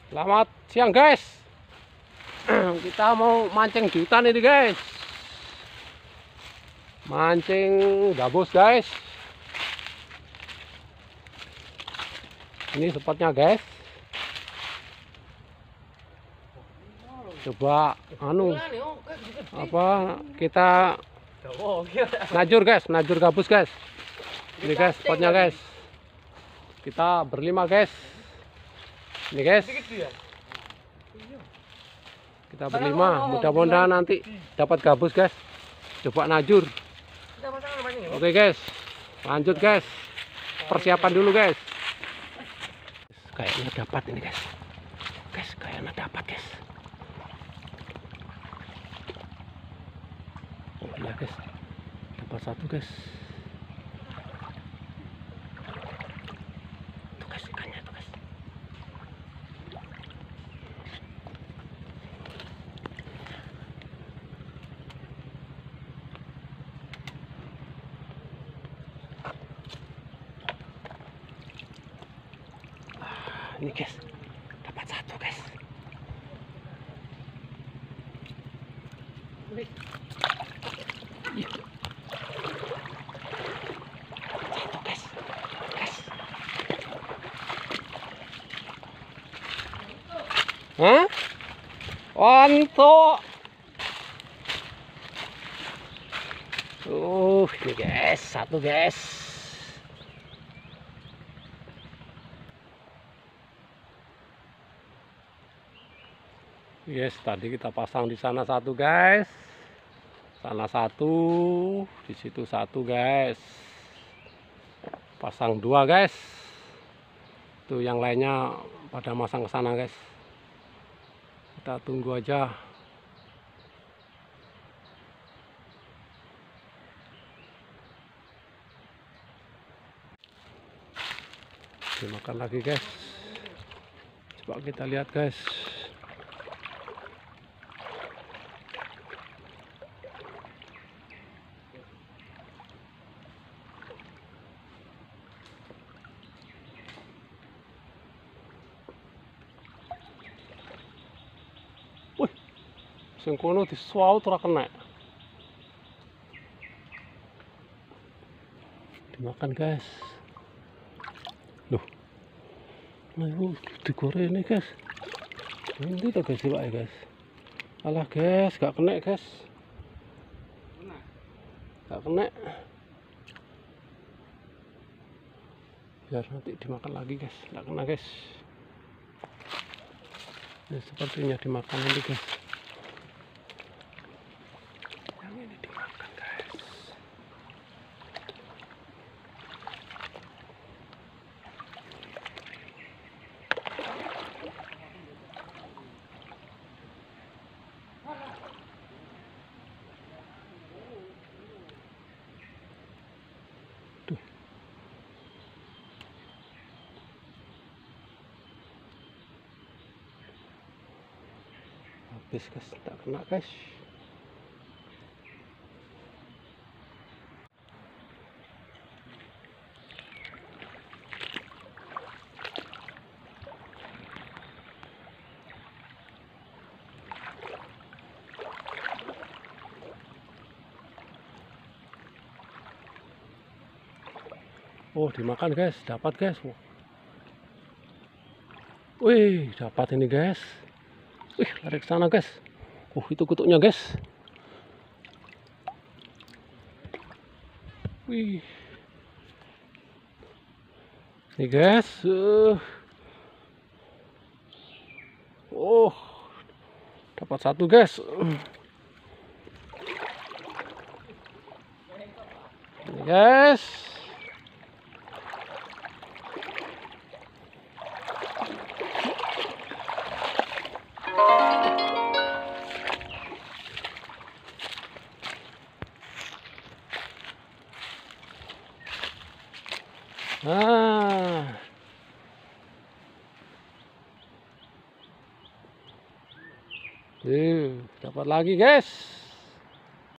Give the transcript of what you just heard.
Selamat siang guys. Kita mau mancing di hutan ini guys. Mancing gabus guys. Ini spotnya guys. Coba kita najur guys, najur gabus guys. Ini guys spotnya guys. Kita berlima guys. Ini guys. Kita berlima, mudah-mudahan nanti dapat gabus guys. Coba najur. Oke guys. Lanjut guys. Persiapan dulu guys. Kayaknya dapat ini guys. Guys, kayaknya dapat guys. Oh iya guys. Dapat satu guys. Tuh guys, ikannya tuh guys. Ini guys, dapat satu guys. Satu guys, guys. Hah? Untuk. Ini guys, satu guys. Yes, tadi kita pasang di sana satu guys, sana satu, di situ satu guys, pasang dua guys. Tuh yang lainnya pada masang ke sana guys. Kita tunggu aja. Dimakan lagi guys. Coba kita lihat guys. Sing kono disuau ora kena. Dimakan guys. Loh. Nah, digoreng ini guys. Ini tuh guys, coba ya guys. Alah guys, gak kena guys. Gak kena. Biar nanti dimakan lagi guys. Gak kena guys. Ini sepertinya dimakan nanti guys. Ini dimakan guys. Tuh. Habis guys, tak kena guys. Oh, dimakan guys, dapat guys. Wih, dapat ini guys. Wih, lari ke sana guys. Itu kutuknya guys. Wih. Ini guys. Oh, dapat satu guys. Ini guys. Dapat lagi guys.